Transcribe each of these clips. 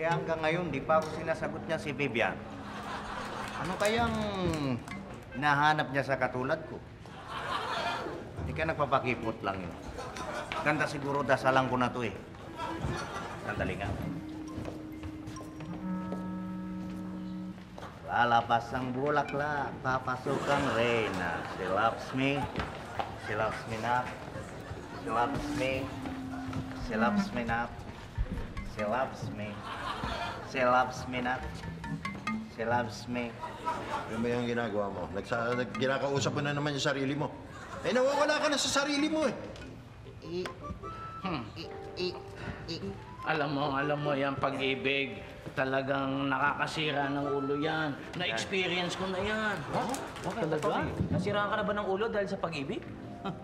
Kaya hanggang ngayon, di pa ako sinasagot niya si Vivian. Ano kayang nahanap niya sa katulad ko? Hindi ka nagpapakipot lang yun. Ganda siguro dasalan ko na to eh. Sandali nga. Lalabas ang bulaklak, papasok ang reyna. She loves me. She loves me not. She loves me. She loves me not. She loves me. She loves me not. She loves me. Ano ba yung ginagawa mo? Ginakausap mo na naman yung sarili mo. Eh, nawawala ka na sa sarili mo eh. Alam mo yan, pag-ibig. Talagang nakakasira ng ulo yan. Na-experience ko na yan. Oh? Okay, talaga? Nasiraan ka na ba ng ulo dahil sa pag-ibig?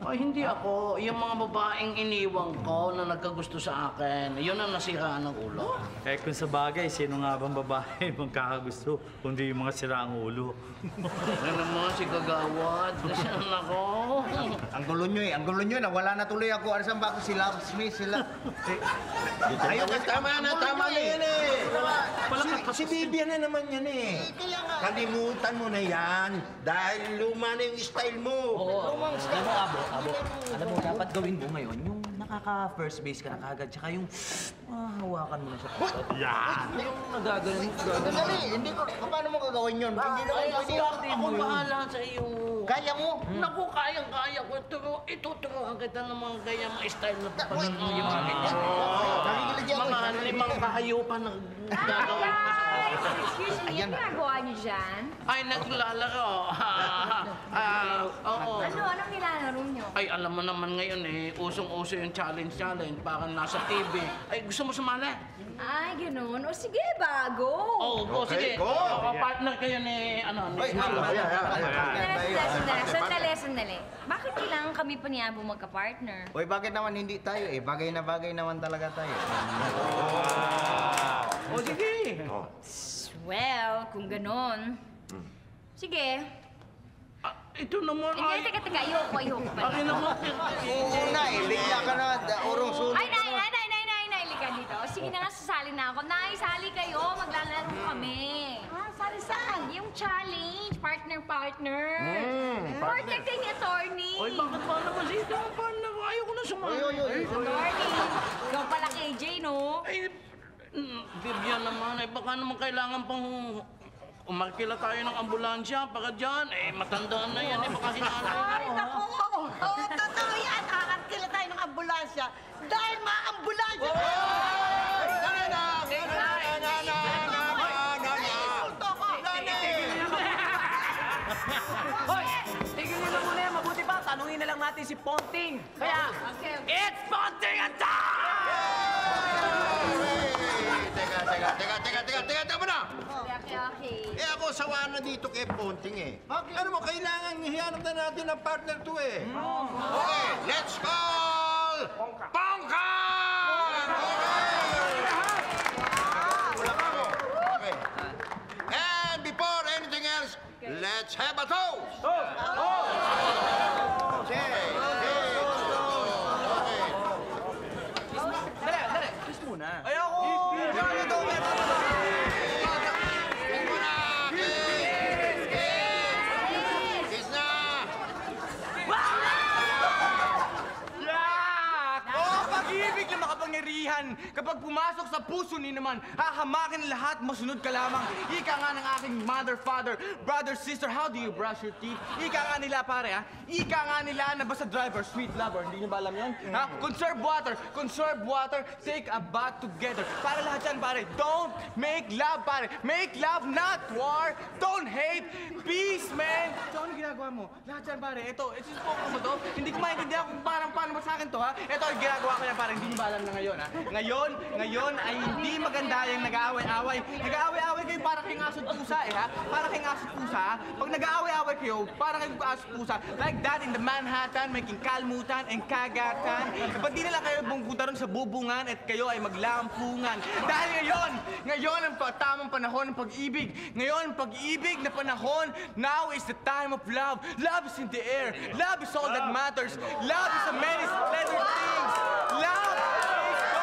Ay, hindi ako. Yung mga babaeng iniwang ko na nagkagusto sa akin, yun ang nasiraan ng ulo. Eh kung sa bagay, sino nga bang babae magkakagusto kundi yung mga siraang ulo? Ano naman si Kagawad? Nasaan ako? Ang gulo nyo eh. Nawala na tuloy ako. Arasan ba ako si Loves Me? Sila... Ayun, tama na yan eh. Si Vivian na naman yan eh. Kalimutan mo na yan dahil luma na yung style mo. Oo. Alam mo, dapat gawin mo ngayon yung nakaka-first base ka na kagad, tsaka yung hawakan mo na siya. Yan! Yung nagagaling. Dali, hindi ko... Paano mo gagawin yun? Hindi naman pwede. Ako bahala sa iyo. Kaya mo? Naku, kayang-kaya ko. Ituturuan kita ng mga gaya mga style na pagpapagin. Mga limang kahayupan na gagawin ko sa Excuse me, yung ginagawa niyo dyan? Ay, naglalaro. Oo. Anong nilalaro niyo? Ay, alam mo naman ngayon eh, usong-uso yung challenge. Parang nasa TV. Ay, gusto mo sumali? Ay, ganun. O sige, bago. Oo, sige. go! Partner kayo ni, Sandali. Bakit kailangan kami pa ni Abo magka-partner? Uy, bakit naman hindi tayo eh? Bagay na bagay naman talaga tayo. O, sige. Well, kung ganun. Sige. Ito naman ay... Teka. Ayoko pala. Akin naman. Oo na eh. Bigla ka na. Urong sulit. Ay, nay, lika dito. Sige na nga, sasali na ako. Nay, sali kayo. Maglalaro kami. Sali saan? Yung challenge. Partner. Partner kayo ni attorney. Ay, bakit ba naman siya ito ang partner ko? Ayoko na sumali. Attorney. Ikaw pala KJ, no? Ay, Vivian naman. Ay, baka naman kailangan pang... Umarkila tayo ng ambulansya, baka dyan, matanda na yan, baka hinanay mo. Ay, naku! Oo, totoo yan! Aarkila tayo ng ambulansya dahil maambulansya! Hoy! Tigil nyo na muna yan. Mabuti pa, tanungin na lang natin si Ponting. Kaya, it's Ponting and time! Teka muna! Okay. Eh ako sawa na dito kay Ponting eh. Ano mo, kailangan hihanap na natin ang partner to eh. Okay, let's call... Pongkan! Okay. And before anything else, let's have a toast! Dali, kiss muna. Ayoko! Kiss na! Pag-ibig na makapangyarihan. Kapag pumasok sa puso ni naman, hahamakin lahat, masunod ka lamang. Ika nga ng aking mother, father, brother, sister, how do you brush your teeth? Ika nga nila, pare, ha? Ika nga nila na basta driver, sweet lover. Hindi niyo ba alam yun? Ha? Conserve water, take a bath together. Para lahat yan, pare. Don't make love, pare. Make love, not war. Don't hate. Peace, man. So, ano ginagawa mo? Lahat yan, pare. Ito spoken mo to. Hindi ko maintindihan kung paano ba sa akin to, ha? Ito, ginagawa ko yan, pare. Hindi niyo ba alam na ngayon, ha? Ngayon ay hindi maganda yung nag-aaway-aaway. Nag-aaway-aaway kayo para kayong aso't pusa, eh, ha? Para kayong aso't pusa, ha? Pag nag-aaway-aaway kayo, para kayong aso't pusa. Like that in the Manhattan, making kalmutan and kagatan. Kapag di nila kayo bungkuta ron sa bubungan at kayo ay maglampungan. Dahil ngayon ang tamang panahon ng pag-ibig. Ngayon ang pag-ibig na panahon. Now is the time of love. Love is in the air. Love is all that matters. Love is a many splendid things. Love is so...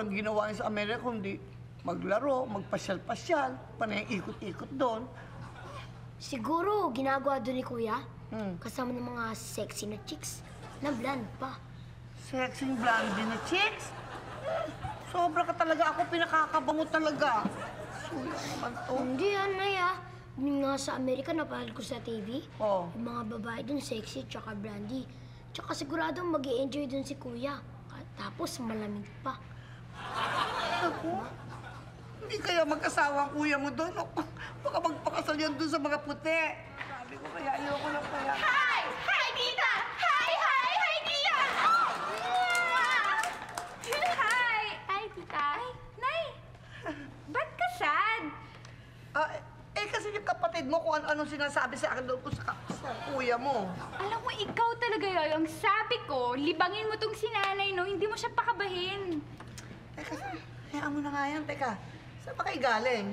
naman ginawa niya sa Amerika kundi maglaro, magpasyal-pasyal, panay ikot-ikot doon. Siguro, ginagawa doon ni Kuya. Kasama ng mga sexy na chicks na blonde pa. Sexy blondie na chicks? Sobra ka talaga. Ako pinakakabango talaga. Suya naman to. Hindi yan, Nay, ah. Yung nga sa Amerika, napahal ko sa TV. Oo. Yung mga babae doon, sexy, tsaka blondie. Tsaka sigurado mag-i-enjoy doon si Kuya. Tapos malamig pa. Ako? Hindi kaya mag-asawa ang kuya mo doon? Baka magpakasal yan doon sa mga puti. Sabi ko kaya, ayoko lang kaya. Hi! Hi, tita! Hi! Hi! Hi, tita! Hi! Hi, tita! Ay, Nay! Ba't ka sad? Kasi yung kapatid mo kung ano-ano sinasabi sa akin doon ko sa kuya mo. Alam mo, ikaw talaga yun. Ang sabi ko, libangin mo tong sinanay, no? Hindi mo siya pakabahin. Hayaan mo na nga yan. Teka, saan ba kayo galing?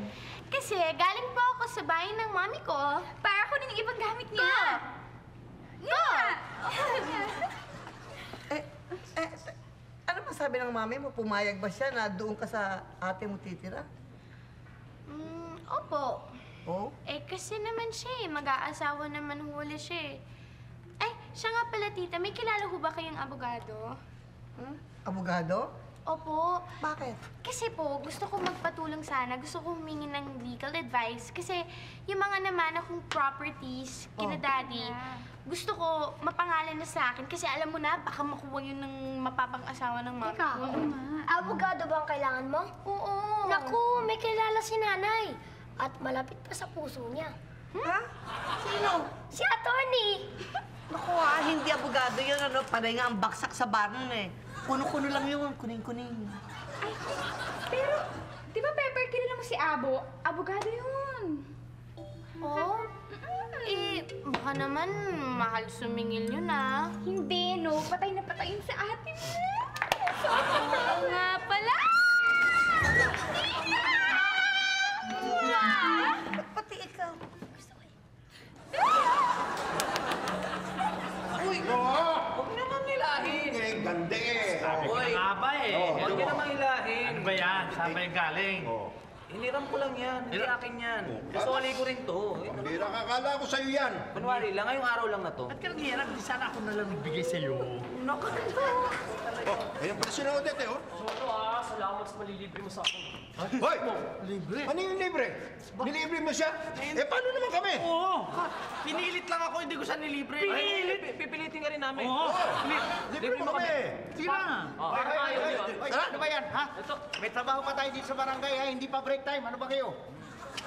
Kasi galing po ako sa bahay ng mami ko para kunin yung ibang gamit niya. Ano ba sabi ng mami mo? Pumayag ba siya na doon ka sa ate mo titira? Opo. Oh? Kasi naman siya mag-aasawa naman huli siya Ay, siya nga pala, tita. May kilala ho ba kayong abogado? Abogado? Opo. Bakit? Kasi po, gusto ko magpatulong sana. Gusto ko humingi ng legal advice. Kasi yung mga naman akong properties, kina daddy, gusto ko mapangalan na sa akin. Kasi alam mo na, baka makuha yun ng mapapang-asawa ng mami Teka, ko. abogado ba ang kailangan mo? Oo. Naku, may kilala si nanay. At malapit pa sa puso niya. Ha? Sino? Si attorney! Naku hindi abogado yun. Panay nga ang baksak sa bar nun eh. Kuno-kuno lang yun. Kuning-kuning. Ay, pero, di ba Pepper, kilala mo si Abo? Abogado yun. Oh? Baka naman mahal sumingil yun Hindi, no. Patay na patay yun sa atin. Oo nga pala. Pati ikaw. Uy! Huwag naman hilahin. Ganda eh. Sabi ko na nga ba eh. Huwag ka naman hilahin. Ano ba yan? Saan ba yung galing? Hiniram ko lang yan. Hindi akin yan. Kasoli ko rin to. Pambira ka, akala ko sa'yo yan. Kunwari lang, ngayong araw lang na to. Ba't ka nangyayarap? Di sana ako na lang nagbigay sa'yo. Ayan pala si Odette eh, oh. Salamat sa malilibre mo sa akin. Hoy! Libre? Ano yung libre? Nilibre mo siya? Paano naman kami? Oo! Pinilit lang ako, hindi ko siya nilibre. Pinilit? Pipilitin ka rin namin. Oo. Libre mo kami. Sige na. Ano ba yan, ha? May trabaho pa tayo dito sa barangay, ha? Hindi pa break time. Ano ba kayo?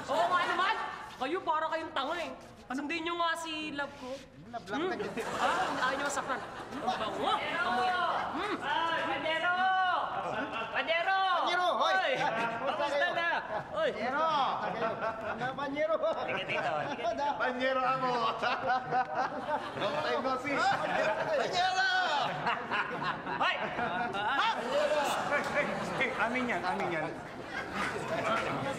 Oo nga naman! Kayo para kayong tanga eh. Sundin nyo nga si love ko. Ayaw nyo masaktan. Ang bango! Amoy. Panyero! Panyero! Panyero, hoy! Kamusta na? Oy! Panyero! Ano, Panyero? Sige dito. Panyero ako. Long time no see. Panyero! Hoy! Amin yan, amin yan.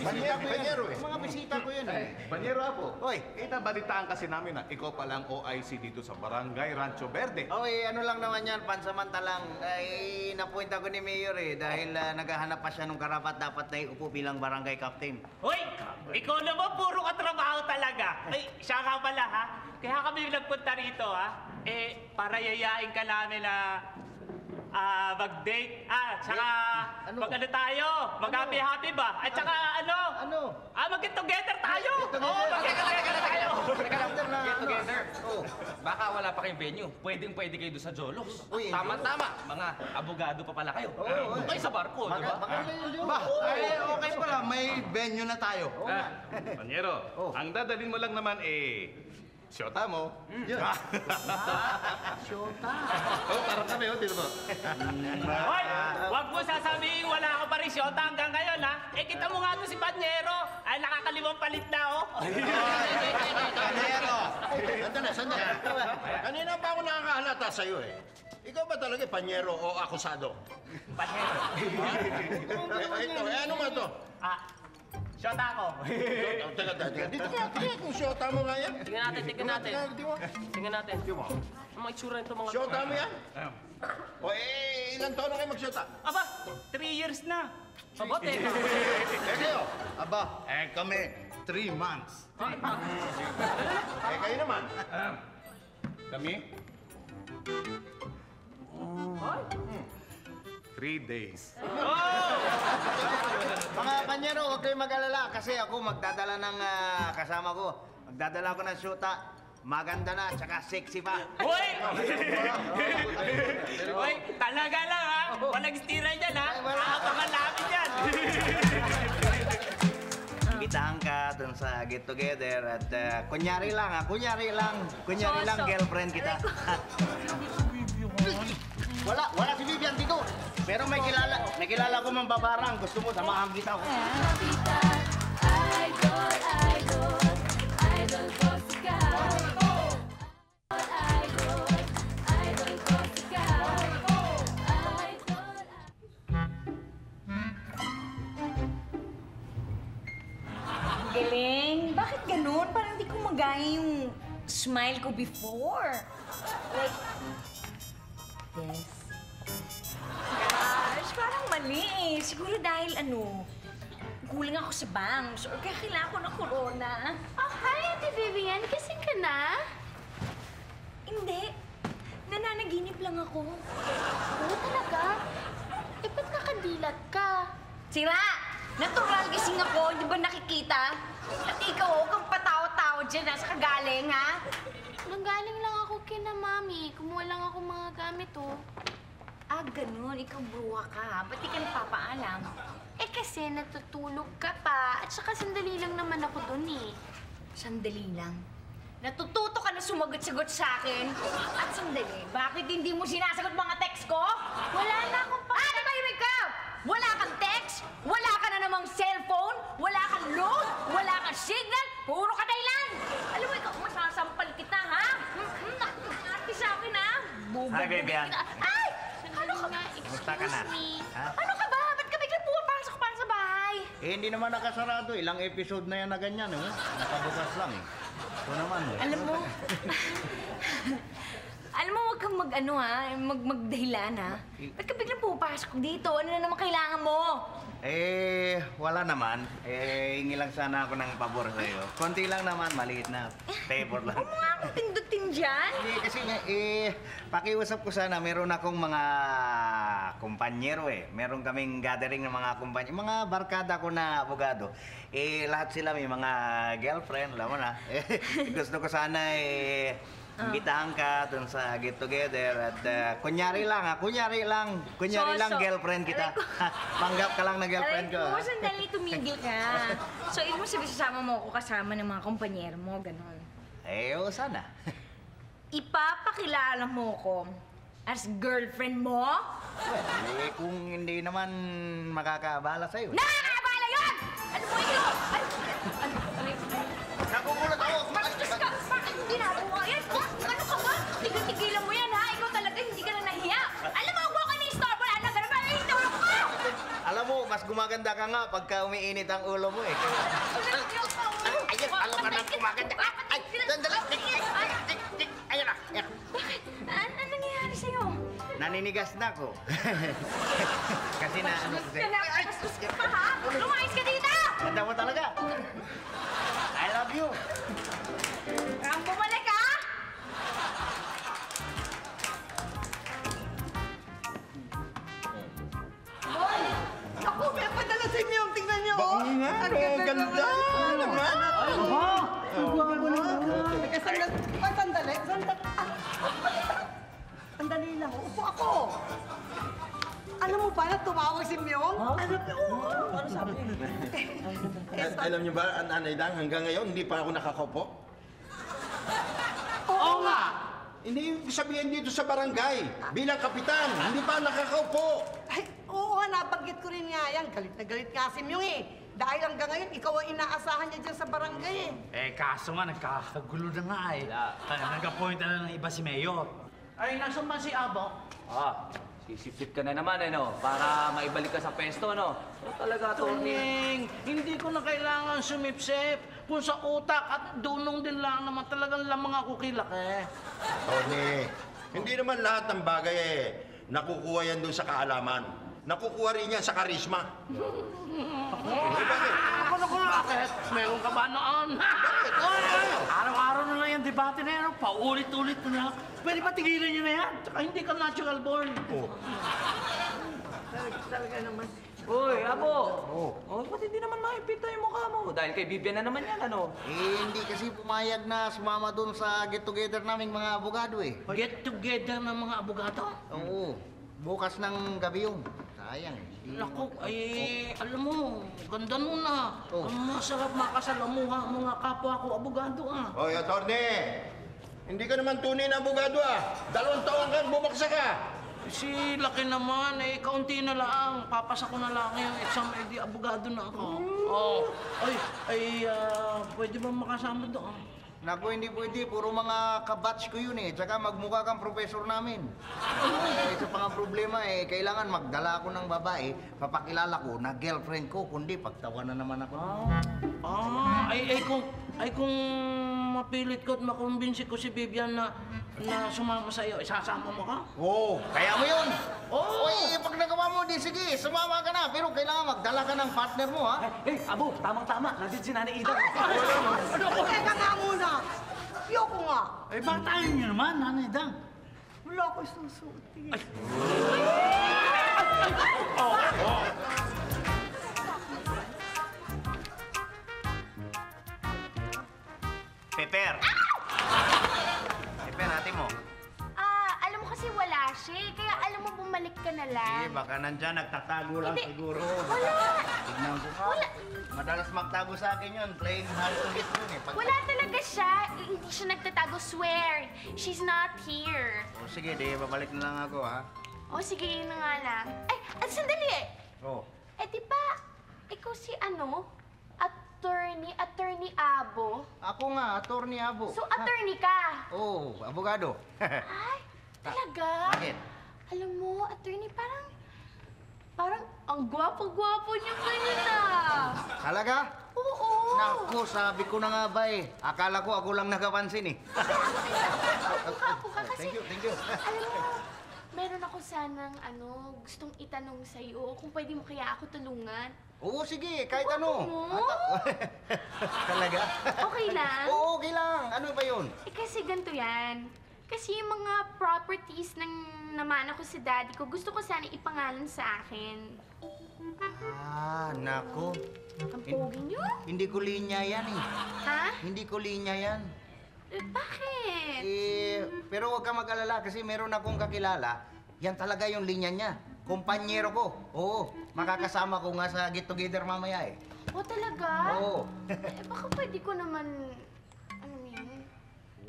Panyero eh. Mga bisita ko yun, eh. Banyero Apo, Hoy! kita balitaan kasi namin na ikaw palang OIC dito sa Barangay Rancho Verde. Okay, ano lang naman yan, pansamantalang. Ay, napuint ako ni Mayor eh, dahil naghahanap pa siya ng karapat dapat na iupo bilang barangay captain. Hoy! Ikaw naman puro katrabaho talaga. Ay, siya ka pala ha. Kaya kami nagpunta rito ha. Para yayain ka namin na mag-date. Tsaka mag-ano tayo? Mag-happy-happy ba? At tsaka ano? Ano? Mag-get together tayo! Oo, mag-get together tayo! Get together. Baka wala pa kayong venue. Pwedeng-pwede kayo doon sa Jolos. Uy, Tama-tama. Mga abogado pa pala kayo. Doon kayo sa barko, di ba? Okay pala, may venue na tayo. Banyero, ang dadalhin mo lang naman Siyota mo. Shota. Parang kami, dito mo. Hoy! Huwag mo sasabihin wala ka pa rin syota hanggang ngayon ha. Kita mo nga to si Panyero. Ay, nakakalimang palit na Panyero! Sandali. Kanina pa ako nakakahalata sa'yo eh. Ikaw ba talaga Panyero o akusado? Panyero. Ito, ano nga to? Syota ako. Teka. Dito kung siyota mo nga yan. Tingnan natin. Tingnan natin. Ang mga itsura nito mga... Siyota mo yan? O ilang taon na kayo magsyota? Aba, 3 years na. Aba, teka. Kayo? Aba, kami, 3 months. Kayo naman? Kami? 3 days. Mga panyero, huwag kayong mag-alala kasi ako magdadala ng kasama ko. Magdadala ko ng syuta. Maganda na, tsaka sexy pa. Uy! Uy, talaga lang ha. Walang stira dyan ha. Nakapangalapit yan. Imbitahan ka dun sa get together at kunyari lang girlfriend kita. Wala si Vivian dito. Pero may kilala ko mambabarang. Gusto mo, samahan kita. Idol ko si Kat. Idol ko si Kat. Galing. Bakit ganun? Parang hindi ko magaya yung smile ko before. Like, this. Gosh, parang mali eh. Siguro dahil kulang ako sa bangs or kaya kailangan ko ng corona. Oh, hi, Ate Vivian. Kasing ka na? Hindi. Nananaginip lang ako. Oo, talaga? Eh, ba't nakadilat ka? Sira! Natural gising ako, di ba nakikita? At ikaw, huwag kang patawa-tawa dyan, nasa kagaling, ha? Nanggaling lang ako kina Mami. Kumuha lang ako mga gamit, oh. Ah, ganun. Ikaw bruha ka, ha? Ba't di ka nagpapaalam? Eh, kasi natutulog ka pa. At saka sandali lang naman ako dun, eh. Sandali lang. Natututo ka na sumagot-sagot sa akin. At sandali, bakit hindi mo sinasagot mga text ko? Wala na akong pa... Ah, tahimik ka! Wala kang text, wala ka na namang cellphone, wala kang load, wala kang signal, puro ka Thailand! Alam mo, ikaw, masasampal kita, ha? Ate sa akin, ha? Hi, Vivian. Ay! Ano ka ba? Kumusta ka na? Ha? Ano ka ba? Ba't ka biglang pumapasok para sa bahay? Hindi naman nakasarado. Ilang episode na yan na ganyan, eh. Nakabukas lang, eh. Ito naman, eh. Alam mo, huwag kang magdahilan, ha? Ba't ka biglang pumapasok dito? Ano na naman kailangan mo? Wala naman. Hingi lang sana ako ng pabor sa'yo. Konti lang naman, maliit na. Favor lang. Huwag mo nga akong pindutin dyan. Hindi, kasi nga, pakiusap ko sana, meron akong mga kumpanyero, eh. Meron kaming gathering ng mga kumpanyero. Mga barkada ko na abogado. Lahat sila may mga girlfriend, alam mo na. Gusto ko sana, imbitahan ka dun sa get together at kunyari lang girlfriend kita. Panggap ka lang na girlfriend ko. Aray ko, sandali tumigil ka. So, ibig mo sabihin sasama mo ako kasama ng mga kumpanyero mo, ganon. Oo, sana. Ipapakilala mo ko as girlfriend mo? Well, kung hindi naman makakaabala sa'yo. Nakakabala yun! Ano mo ito? Nakukulat ako! Bastos ka! Bakit mo ginagawa yan? Ano ka ba? Tigil-tigilan mo yan, ha? Ikaw talaga hindi ka na nahiya. Alam mo, huwag ka ni-istorbo. Ano ka naman? Itulog ko! Alam mo, mas gumaganda ka nga pagka umiinit ang ulo mo, eh. Ayan, alam ka na gumaganda. Ay, sandali! Ayan na! Bakit? Ano nangyayari sa'yo? Naninigas na ako. Kasi na ano kasi. Bastos ka pa, ha? Lumayas ka dito! Ganda mo talaga. I love you. Ang bumalik, ha? Hoy! Ako, may padala sa inyo. Tingnan niyo, oh. Nga, Ang ganda naman. Teka, sandali. Sandali lang. Upo ako. Alam mo ba na tumawag si Myong? Ano sabi? Alam niyo ba, Nanay Dang, hanggang ngayon, hindi pa ako nakakaupo? Oo nga. Hindi yung sabihin dito sa barangay. Bilang kapitan, hindi pa nakakaupo. Ay, oo nga, nabanggit ko rin nga yan. Galit na galit nga si Myung eh. Dahil hanggang ngayon, ikaw ang inaasahan niya dyan sa barangay eh. Kaso nga, nagkakagulo na nga, eh. Nag-appoint na ng iba si Mayor. Ay, nasan ba si Abo? Sisip-sip ka na naman, no? Para maibalik ka sa pesto, no? Talaga, Tuning, hindi ko na kailangan sumipsip. Kung sa utak at dunong din lang naman talagang lamang ako kilaki. Tony, hindi naman lahat ng bagay nakukuha yan doon sa kaalaman. Nakukuha rin yan sa karisma. Bakit? Meron ka ba noon? Araw-araw na lang yung debate na yan. Paulit-ulit na lang. Pwede ba tigilan nyo na yan? Tsaka hindi ka natural born. Talaga naman. Uy, Abo! Oh, ba't hindi naman makipita yung mukha mo? Dahil kay Vivian na naman yan, ano? Hindi kasi pumayag na sumama doon sa get-together naming mga abogado eh. Get together ng mga abogado? Oo, bukas ng gabi yun. Sayang. Naku, ay, alam mo, ganda nun ah. Ang masarap makasalamuha ang mga kapwa ko abogado ah. Hoy, attorney! Hindi ka naman tunay na abogado ah. 2 taon kang bumagsak ka. Si Laki naman, kaunti na lang. Papasa ko na lang yung exam, di abogado na ako. Pwede ba makasama doon? Naku, hindi pwede. Puro mga kabatch ko yun eh. Tsaka magmukha kang professor namin. Isa pa nga problema kailangan magdala ako ng babae, papakilala ko na girlfriend ko, kundi pagtawanan naman ako. Kung mapilit ko at makumbinsi ko si Vivian na sumama sa'yo, isasama mo ka? Oo, kaya mo yun. Pag nagawa mo, di sige, sumama ka na. Pero kailangan magdala ka ng partner mo, ha? Abo, tamang-tama. Nandito si Nanay Ida. Teka nga muna. Ayoko nga. Batayin nyo naman, Nanay Dang. Wala ko susuti. Pepper! Pepper, ate mo. Alam mo kasi wala siya eh. Kaya alam mo bumalik ka na lang. Baka nandyan, nagtatago lang Hindi. siguro. Wala. Tignan ko. Wala. Madalas magtago sa akin yun. Playing hard to get yun eh. Wala talaga siya. Hindi siya nagtatago. Swear. She's not here. O sige, di, babalik na lang ako, ha? O sige, yun na nga lang. Ay, sandali eh. Oh. Di ba, ikaw si Attorney Abo? Ako nga, attorney Abo. So, attorney ka? Oo, abogado. Ay, talaga? Bakit? Alam mo, attorney, parang ang gwapo-gwapo niyo ngayon ah. Talaga? Oo. Naku, sabi ko na nga ba eh. Akala ko ako lang nakapansin eh. Gwapo ka kasi. Thank you. Alam mo, meron ako sanang gustong itanong sa'yo. Kung pwede mo kaya ako tulungan. Oo, sige, kahit ano. Mo? Talaga? Okay lang? Oo, okay lang. Ano ba yun? Kasi ganito yan. Kasi yung mga properties ng namana ko sa daddy ko, gusto ko sana ipangalan sa akin. Nako. Ang pogi niyo? Hindi ko linya yan eh. Ha? Hindi ko linya yan. Bakit? Pero huwag ka mag-alala kasi meron akong kakilala. Yan talaga yung linya niya. Kumpanyero ko. Oo, makakasama ko nga sa get-together mamaya eh. Talaga? Oo. Baka pwede ko naman, yun?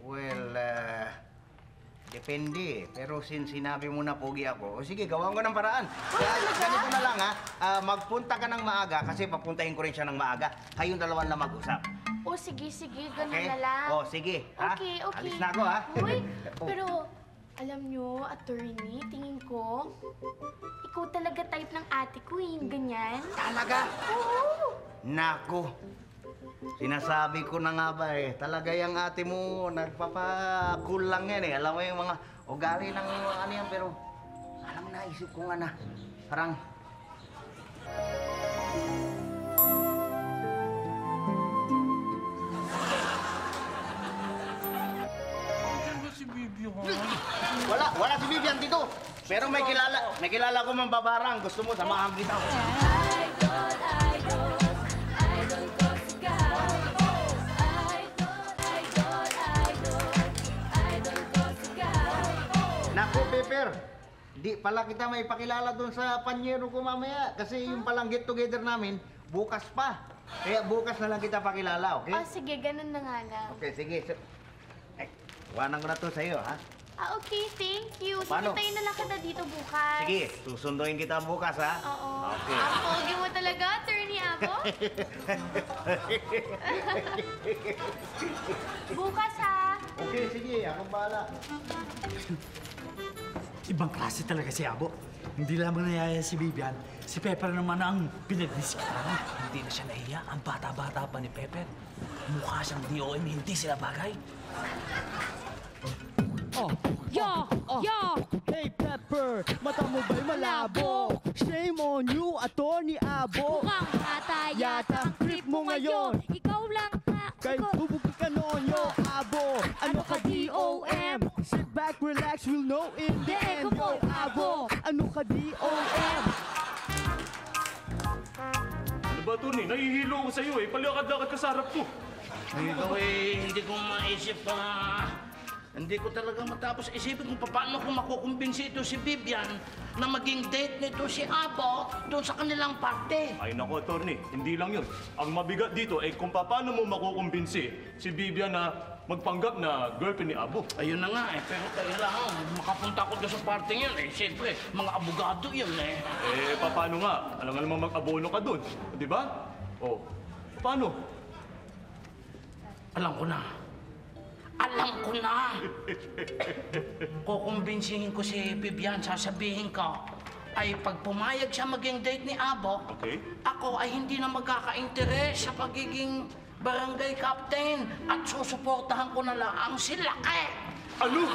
Well, depende. Pero sinabi mo na pogi ako, o sige, gawan ko ng paraan. Ganito na lang ha, magpunta ka ng maaga kasi papuntahin ko rin siya ng maaga. Kayong dalawan lang mag-usap. Sige, ganun na lang. Sige, ha? Okay. Alis na ako, ha? Uy, pero alam nyo, attorney, tingin ko, ikaw talaga type ng ate ko, yung ganyan. Talaga? Oo. Nako. Sinasabi ko na nga ba eh, talaga yung ate mo, nagpapakul lang yan eh. Alam mo yung mga ugali ng ano yan, pero alam mo, naisip ko nga na, parang... Si Vivian. Wala si Vivian dito. Pero may kilala ko mambabarang. Gusto mo, samahan kita. Naku, Pepper. Di pala kita may pakilala doon sa panyero ko mamaya. Kasi yung palang get-together namin, bukas pa. Kaya bukas na lang kita pakilala, okay? Sige, ganun na nga lang. Okay, sige. Ay, iwanan ko na to sa'yo, ha? Okay, thank you. Paano? Sige, tayo na lang kita dito bukas. Sige, susunduin kita bukas, ha? Oo. Okay. Ang pogi mo talaga, attorney ako. Bukas, ha? Okay, sige. Akong bahala. Ibang klase talaga si Abo. Hindi lamang nayaya si Vivian, si Pepper naman ang pinagdisipan. Hindi na siya nahiya. Ang bata-bata pa ni Pepper. Mukha siyang DOM, hindi sila bagay. Hey Pepper, mata mo ba'y malabo? Shame on you, Attorney Abo. Mukhang bata yata ang trip mo ngayon. Ikaw lang Kay bubugi ka noon, yo, Abo. Ano ka DOM? Sit back, relax, we'll know in the end, yo, Abo. Ano ka DOM? Ano ba, Tony? Nahihilo ko sa'yo eh. Palakad-lakad ka sa harap ko. Ikaw hindi ko maisip hindi ko talaga matapos isipin kung paano ko makukumbinsi ito si Vivian na maging date nito si Abo doon sa kanilang party. Ay nako, Tony. Hindi lang yun. Ang mabigat dito ay kung paano mo makukumbinsi si Vivian na magpanggap na girlfriend ni Abo. Ayun na nga pero kailangan makapunta ko doon sa party yun siyempre, mga abogado yun Paano nga? Alam nga naman mag-abono ka doon. Di ba? Oh, paano? Alam ko na. Kukumbinsihin ko si Vivian, sasabihin ko, ay pag pumayag siya maging date ni Abo, ako ay hindi na magkaka-interes sa pagiging barangay captain at susuportahan ko na lang si Laki. Ano?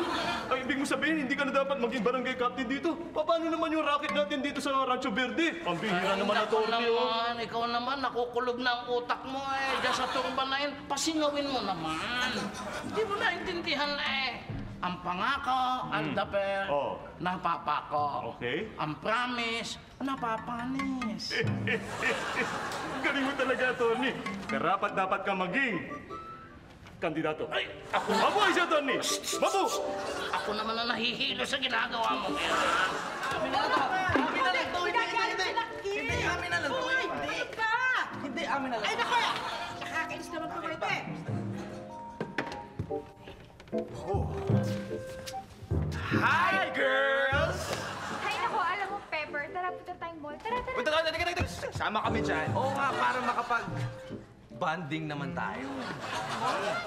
Ay, ibig mo sabihin, hindi ka na dapat maging barangay captain dito? Paano naman yung racket natin dito sa Rancho Verde? Ang bihira naman na, Tony, Ikaw naman, nakukulog na ang utak mo Diyan sa turba na yun, pasingawin mo naman. Hindi mo naintindihan Ang pangako, ang daper, napapako. Okay. Ang promise, napapanis. Galing mo talaga, Tony. Karapat dapat ka maging kandidato. Ay, ako. Mabuhay siya, Tony! Mabu! Ako naman na nahihilo sa ginagawa mo. Amin na lang to! Amin na lang to! Hindi! Amin na lang to! Hindi! Amin na lang to! Ay, naku! Nakakainis naman po kayo, te. Hi, girls! Hay nako, alam mo, Pepper, tara punta tayong mall. Tara. Teka. Sama kami dyan. Oo nga, para makapag-bonding naman tayo.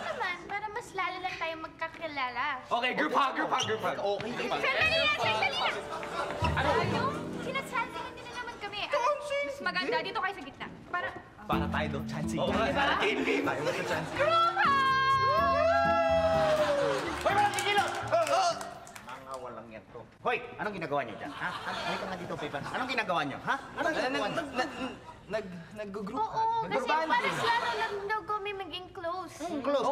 Naman, para mas lalo lang tayo magkakilala. Okay, group hug. Okay, Sandali lang! Ano? Sinatsansingan din na naman kami. Mas maganda dito kayo sa gitna. Para tayo doon, chancing. Oo nga, para game. Tayo mo sa chancing. Group hug! Hoy, walang kikilo! Mga walang yan to. Hoy, anong ginagawa niyo dyan? Ha? Halika nga dito, Pepa. Anong ginagawa niyo? Ha? Anong ginagawa niyo? Nag-group Oo, kasi para lalo lang daw kami maging close. Close.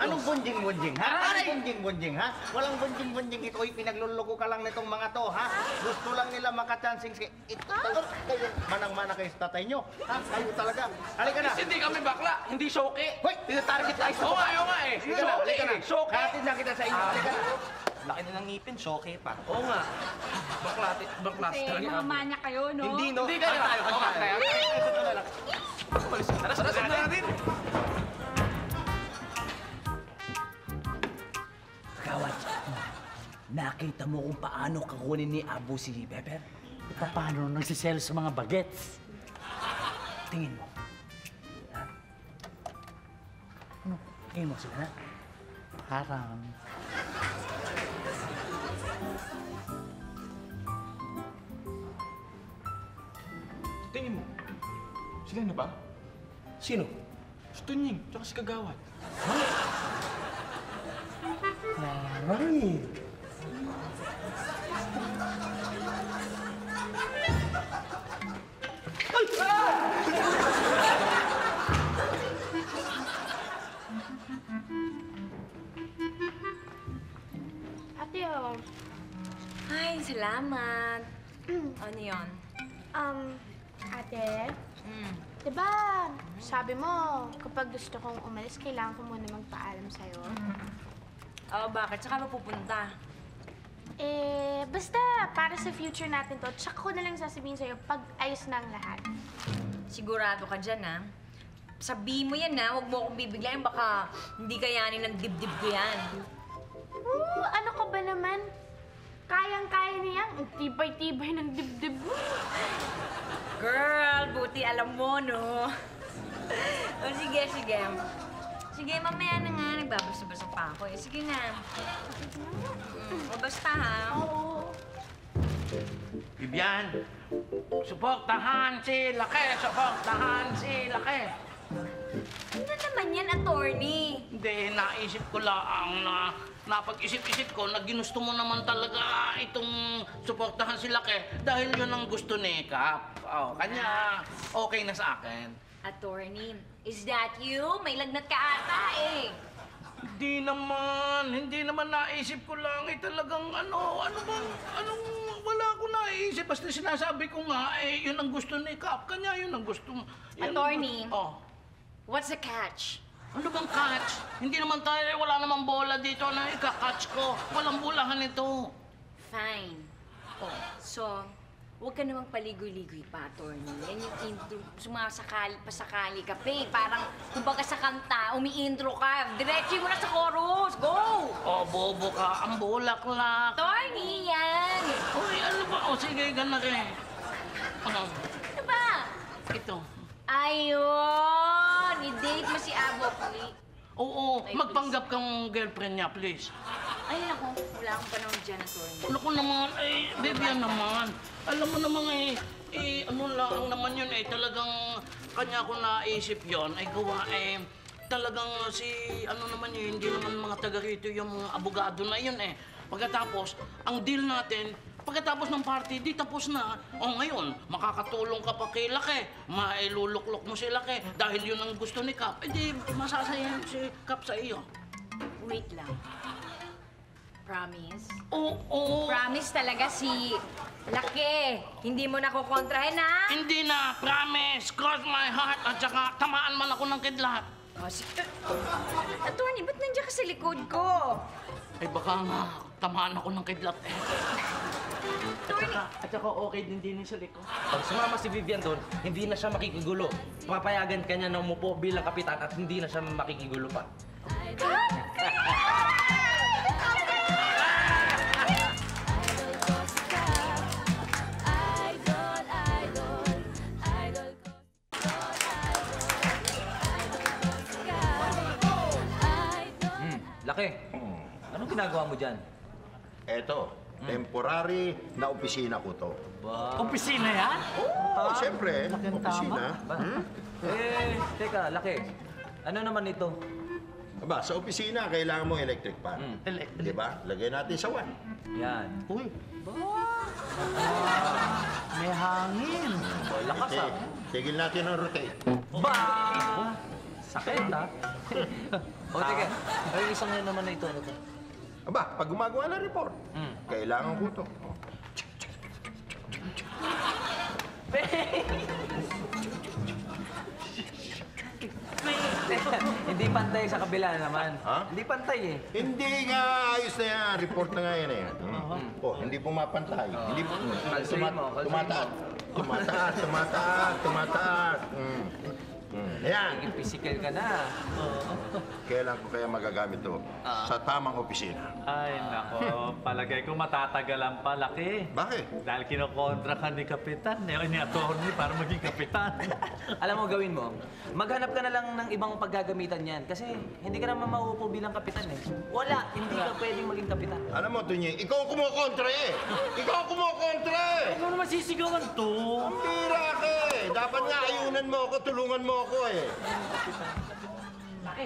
Anong bunjing-bunjing, ha? Anong bunjing-bunjing, ha? Walang bunjing-bunjing. Ito ay pinagluloko ka lang nitong mga to, ha? Gusto lang nila makachancing si... Ito talaga kayo. Manang-mana kayo sa tatay nyo. Ha? Kayo talaga. Halika na. Hindi kami bakla, hindi shoke. Hoy, tinatarget tayo sa... Oo nga eh. Halika na. Shoke. Hatid na kita sa inyo. Halika na. Laki na ng ngipin, shoke pa. Oo nga. Baklas Kasi mga manya kayo, no? Hindi, no? Hindi kayo. Tara, sundan natin. Kawat, nakita mo kung paano kakunin ni Abo si Pepper? Paano nagsiselo sa mga bagets? Tingin mo. Ha? Ano? Tingin mo sila, ha? Parang... Tingin mo. Sila na ba? Sino? Si Tunying, tsaka si Kagawad. Ay! Ate, oh. Ay, salamat. Ano yun? Ate, diba sabi mo, kapag gusto kong umalis, kailangan ko muna magpaalam sa'yo? Oo, bakit? Saka mapupunta? Basta para sa future natin to, tsaka ko na lang sasabihin sa'yo pag ayos na ang lahat. Sigurado ka dyan, ha? Sabihin mo yan, ha? Huwag mo akong bibiglayin. Baka hindi kayanin ng dibdib ko yan. Ano ka ba naman? Kayang-kaya niya. Ang tibay-tibay ng dibdib mo. Girl, buti alam mo, no? O, sige. Sige, mamaya na nga. Nagbabasa-basa pa ako, eh. Sige na. O, basta, ha? Oo. Vivian, suportahan si Laki. Ano naman yan, attorney? Hindi, naisip ko lang na napag-isip-isip ko na ginusto mo naman talaga itong suportahan si Laki dahil yun ang gusto ni Kap. Oh, kanya okay na sa akin. Attorney, is that you? May lagnat ka ata eh. Hindi naman naisip ko lang talagang wala ko naisip. Basta sinasabi ko nga, yun ang gusto ni Kap. Kanya yun ang gusto. Attorney, what's the catch? Ano bang catch? Hindi naman tayo, wala namang bola dito na ika-catch ko. Walang bulahan ito. Fine. So, huwag ka namang paligoy-ligoy pa, attorney. Yan yung intro, pasakali ka pa eh. Parang, kumbaga sa kanta, umi-intro ka. Diretso mo na sa chorus. Go! Bobo ka. Ang bulaklak. Attorney, yan! Uy, ano ba? Sige, gana rin. Ano ba? Ito. Ayun! I-date mo si Abo, please. Oo, magpanggap kang girlfriend niya, please. Ay, naku. Wala akong panahon dyan, attorney. Naku naman, Vivian naman. Alam mo naman ano lang naman yun talagang kanya ko naisip yon ay gawa talagang si, naman yun, hindi naman mga taga rito yung mga abogado na yun Pagkatapos, ang deal natin, pagkatapos ng party, di tapos na. O ngayon, makakatulong ka pa kay Laki. Mailuluklok mo si Laki dahil yun ang gusto ni Kap. Di masasaya si Kap sa iyo. Wait lang. Promise? Oo. Promise talaga si Laki. Hindi mo na kukontrahin, ha? Hindi na. Promise. Cross my heart. At saka tamaan man ako ng kidlat. Attorney, ba't nandiyan ka sa likod ko? Baka nga, tamaan ako ng kidlat At saka okay din sa likod. Pag sumama si Vivian doon, hindi na siya makikigulo. Papayagan ka niya na umupo bilang kapitan at hindi na siya makikigulo pa. Laki, anong ginagawa mo dyan? Eto, temporary na opisina ko to. Opisina yan? Oo, siyempre. Opisina. Teka, Laki. Ano naman ito? Aba, sa opisina, kailangan mo electric fan. Di ba? Lagay natin sa one. Yan. Uy. May hangin. Lakas ah. Tigil natin ang rotate. Sakit ha? Teka. Ay, isang yan naman na ito. Ano to? Aba, pag gumagawa ng report, kailangan ko to. Hindi pantay sa kabila naman. Ha? Hindi pantay eh. Hindi nga, ayos na yan. Report na nga yan hindi pumapantay. Hindi tumataas. Tumataas. Ayan. Physical ka na. Kailan ko kaya magagamit to? Sa tamang opisina. Ay, nako. Palagay ko matatagalan pa, Laki. Bakit? Dahil kinokontra ka ni Kapitan, ni attorney para maging Kapitan. Alam mo, gawin mo, maghanap ka na lang ng ibang paggagamitan yan. Kasi hindi ka naman mauupo bilang kapitan eh. Wala, hindi ka pwedeng maging kapitan. Alam mo, Tunyi, ikaw kumukontra eh. Ikaw kumukontra eh. Ano naman sisigawan to? Ang bira ka eh. Dapat nga ayunan mo ako, tulungan mo ako eh. Laki.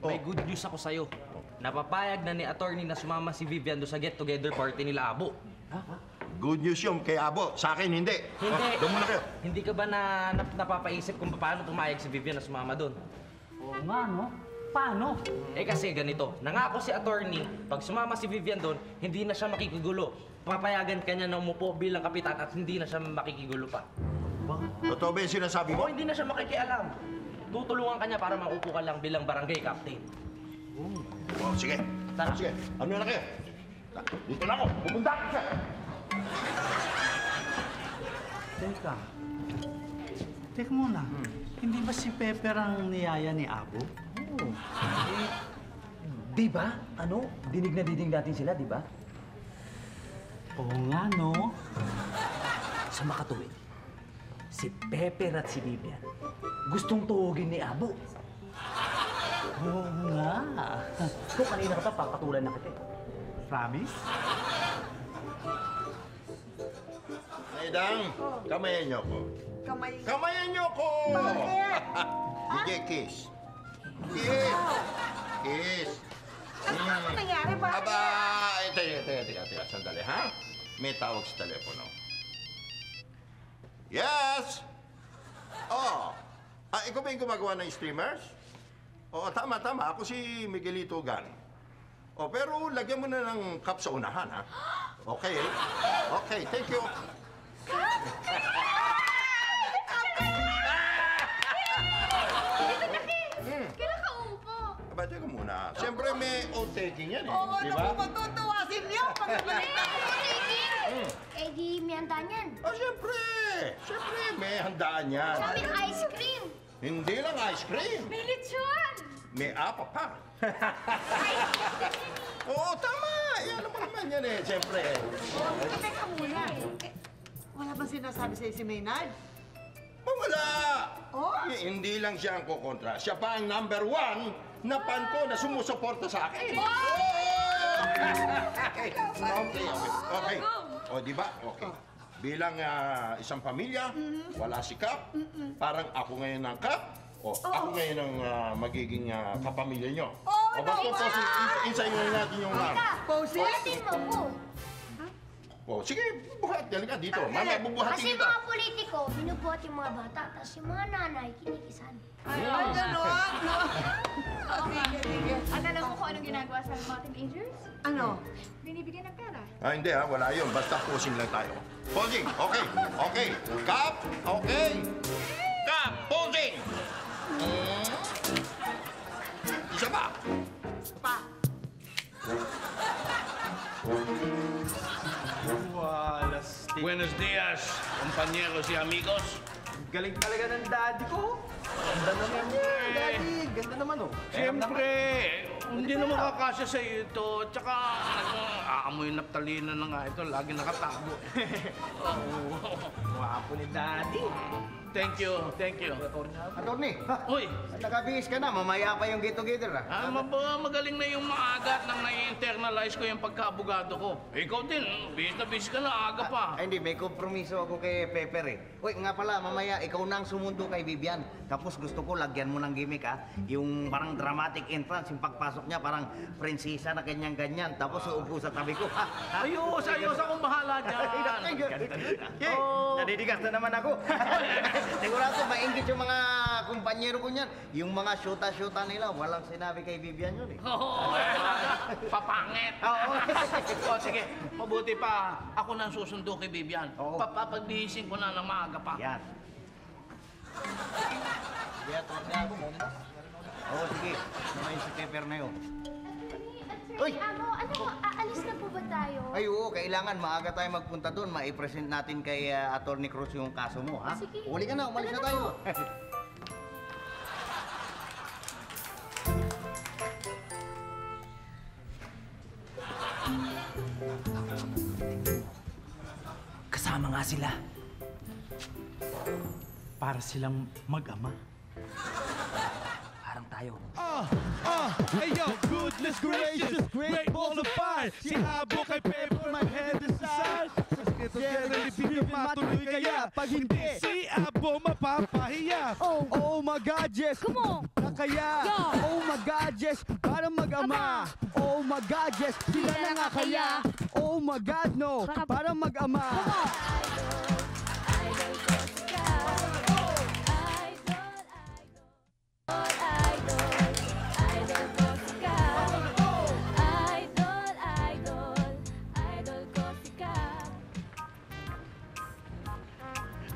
May good news ako sa'yo. Napapayag na ni attorney na sumama si Vivian doon sa get-together party nila Abo. Good news yun kay Abo. Sa akin, hindi. Hindi. Doon muna kayo. Hindi ka ba napapaisip kung paano pumayag si Vivian na sumama doon? Oo nga, no? Paano? Kasi ganito, nangako si attorney, pag sumama si Vivian doon, hindi na siya makikigulo. Papayagan ka niya na umupo bilang kapitan at hindi na siya makikigulo pa. Totoo ba yung sinasabi mo? Hindi na siya makikialam. Tutulungan ka niya para maupo ka lang bilang barangay captain. Sige. Tara. Sige. Ano na kayo? Dito na ako. Pupunta ako siya. Teka muna. Hindi ba si Pepper ang niyaya ni Abo? Oo. Di ba? Dinig na dinig natin sila, di ba? Oo nga, no? Sa makatuwid, si Pepper at si Vivian gustong tuhugin ni Abo. Oo nga. Kung kanina ka pa, papatulan na kita. Promise? Naidang, kamayan niyo ko. Kamayan niyo ko! Bakit? DJ, kiss. Kiss. Kiss. Ano nangyari ba? Aba, teka, sandali, ha? May tawag sa telepono. Yes! Oh, ikaw ba yung gumagawa ng streamers? Oo, tama. Ako si Miguelito Gan. Oh, pero lagyan mo na ng cup sa unahan, ha? Okay. Okay, thank you. Kailan ka uupo? Aba, teka muna. Siyempre may oath-taking yan, eh. Oo, Di naku, ba? matutuwa silya. Eh di may handa niyan. Oh, siyempre. Siyempre, may handaan yan. Sabi ice cream. Hindi lang ice cream. May lechon! May apa pa. Oo, tama. Yan naman naman yan, eh. Siyempre. Teka muna. Wala ba sinasabi sa'yo si Maynard? Wala. Oh? Hindi lang siya ang kukontra. Siya pa ang number 1 na fan ko na sumusuporta sa akin. Okay. O, di ba? Okay. Bilang isang pamilya, wala si Kap. Parang ako ngayon ang Kap. O, ako ngayon ang magiging kapamilya nyo. O, basta po, insayin natin yung Posing? Buhatin mo po. O, sige, buhat. Dali ka dito. Mamaya, bubuhatin Kasi kita. mga politiko, binubuhat yung mga bata, tapos yung mga nanay, kinikisan. Ay, gano'n, no? Sige. At alam mo kung anong ginagawa sa mga teenagers? Ano? Binibigyan ng pera. Hindi wala yun. Basta posing lang tayo. Posing, okay. Okay. Kap, okay. Kap, posing. Isa pa. Buenos dias, compañeros y amigos. Galing talaga ng daddy ko. Ganda naman niya, daddy. Ganda naman, oh. Siyempre, hindi naman kakasya sa iyo ito. Tsaka, aamoy naptalina na nga ito. Lagi nakatago. Wapo ni daddy. Thank you. Attorney, Uy, nakabihis ka na. Mamaya pa yung get-together, ha? magaling na yung maaga at nang nai-internalize ko yung pagkaabogado ko. Ikaw din, bihis na bihis ka na, aga pa. Ay, hindi. May kompromiso ako kay Pepper, eh. Uy, nga pala, mamaya, ikaw na ang sumundo kay Vivian. Tapos gusto ko, lagyan mo ng gimmick, ha? Yung parang dramatic entrance, yung pagpasok niya, parang prinsesa na ganyan-ganyan. Tapos uupo sa tabi ko, ha? Ayos akong bahala dyan. Nadidigas na naman ako. Sigurado, mainggit yung mga kumpanyero ko niyan. Yung mga shoota-shoota nila, walang sinabi kay Vivian yun, eh. Oo, papangit. O sige, mabuti pa. Ako nang susundo kay Vivian. Papapagbihisin ko na ng maaga pa. Yan. Oo, sige. Naman si Pepper na yun. Uy! Aalis na po ba tayo? Ay, oo, kailangan maaga tayo magpunta doon. Ma-present natin kay Attorney Cruz yung kaso mo, ha? Sige. Uli ka na, umalis na tayo. Kasama nga sila. Para silang mag-ama. Parang tayo. Hey yo, goodness gracious, great ball of fire. Si Abo kay Pepper, my head is aside. Together, ibigay matuloy kaya. Pag hindi, si Abo mapapahiya. Oh my God, yes. Come on. Nakaya. Oh my God, yes. Para mag-ama. Oh my God, yes. Sila na nga kaya. Oh my God, no. Para mag-ama.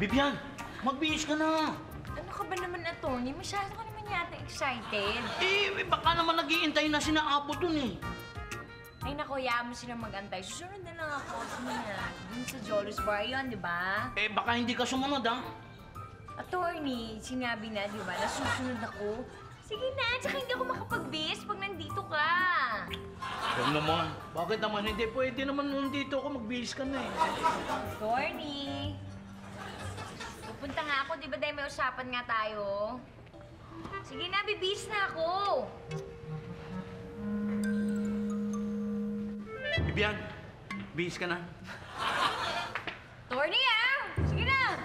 Vivian, magbihis ka na. Ano ka ba naman, attorney? Masyado ka naman yata excited. Baka naman naghihintay na sina Apo dun eh. Ay, naku, hayaan mo silang mag-antay. Susunod na lang ako. Dun sa Jolos Bar yun, di ba? Baka hindi ka sumunod, ha? Attorney, sinabi na, di ba, na susunod ako. Sige na, tsaka hindi ako makapag-bis pag nandito ka. Huwag naman. Bakit naman hindi? Pwede naman nandito ako, magbihis ka na eh. Attorney! Pupunta nga ako, di ba dahil may usapan nga tayo? Sige na, bibis na ako. Vivian, bihis ka na. Attorney, ah! Sige na!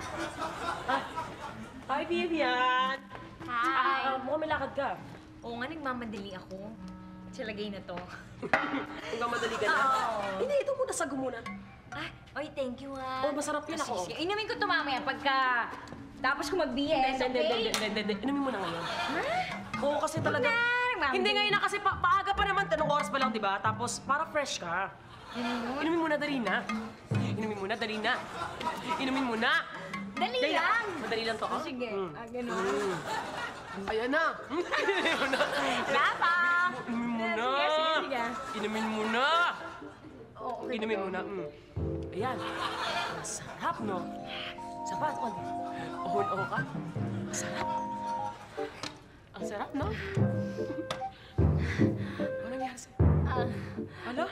Hi, Vivian! Hi! Mukhang may lakad ka. Oo nga, nagmamadali ako. sa lagay na to. Hanggang madali ka na. Hindi, ito muna, sago muna. Ah, oy, thank you ah. Oh, masarap yun ako. Sige, inumin ko to mamaya pagka... Tapos ko mag-BS, okay? Hindi. Inumin mo na ngayon. Ha? Oo, kasi talaga... Ma'am. Hindi ngayon na kasi paaga pa naman. Tanong oras pa lang, di ba? Tapos para fresh ka. Inumin mo na, dali na. Inumin mo na, dali na. Inumin mo na. Dali lang. Madali lang to, oh. Sige. Ganun. Ayan na. Inumin mo na. Lapa! Inumin mo na. Sige. Inumin mo na. Oh, okay. Inumin mo na. Ayan. Masarap, no? Sapat, konti. Ohon-oho ka. Masarap. Ang sarap, no? Ano nangyari sa'yo? Ano?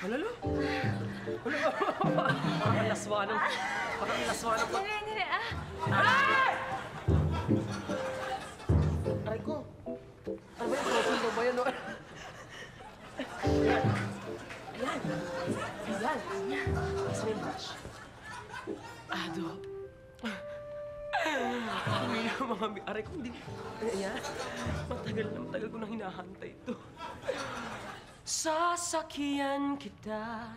Ano? Parang laswanong. Parang laswanong. Dali. Aray! Aray ko. Ano ba yung profile mo ba yan? Ayan. Mas may brush. Ado. Uy, mga aray ko hindi. Ayan. Matagal ko nang hinahantay ito. Sasakyan kita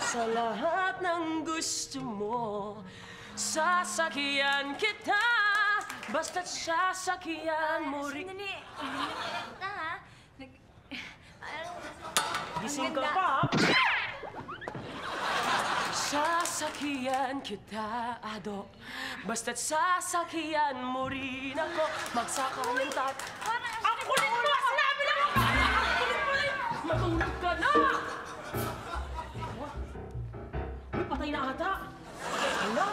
sa lahat ng gusto mo. Sasakyan kita basta't sasakyan mo rin. Sandali. Ito ha. Gising ka pa. Sasakyan kita, Ado. Basta't sasakyan mo rin ako. Magsakayan tayo. Ang kulit mo! Sinabi lang ako! Ang kulit mo rin! Matulog ka na! Uy, patay na ata. Hala!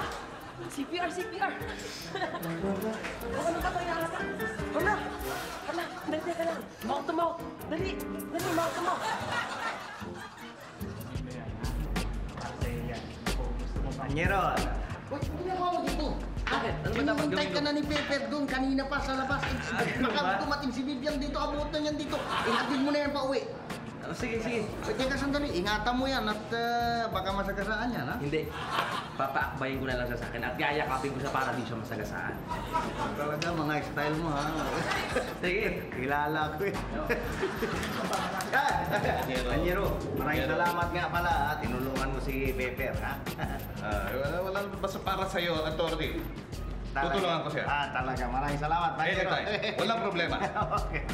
CPR! Ano patay na ata? Hala! Dali ka lang. Mouth to mouth. Dali, mouth to mouth. Panyero! Uy, ginawa mo dito? Bakit? Ano ba dapat Hinihintay gawin ka mo? na ni Pepper doon kanina pa sa labas. Baka dumating si Vivian dito, abot na yan dito. Ihatid mo na yan pa uwi. Sige. Teka sandali, ingatan mo yan at baka masagasaan yan, ha? Hindi. Papaakbayin ko na lang siya sa akin at yayakapin ko siya para di siya masagasaan. Talaga, mga style mo, ha? Sige. Kilala ko eh. Panyero, maraming salamat nga pala, ha? Tinulungan mo si Pepper, ha? Wala basta para sa'yo, attorney. Tutulungan ko siya. Talaga. Maraming salamat, Panyero. Anytime. Walang problema. Okay.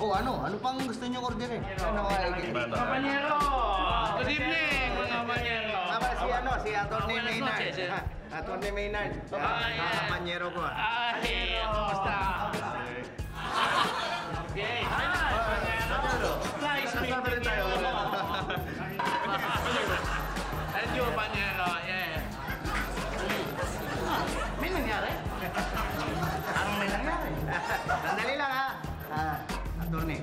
O ano pang gusto niyo orderin? Panyero! Good evening, mga Panyero! Si Atty. Maynard. Atty. Maynard. Panyero ko, ha? Kumusta? Okay. Nice meeting you. Thank you, Panyero. Yeah. May nangyari? Anong may nangyari? Sandali lang, ha? Atty.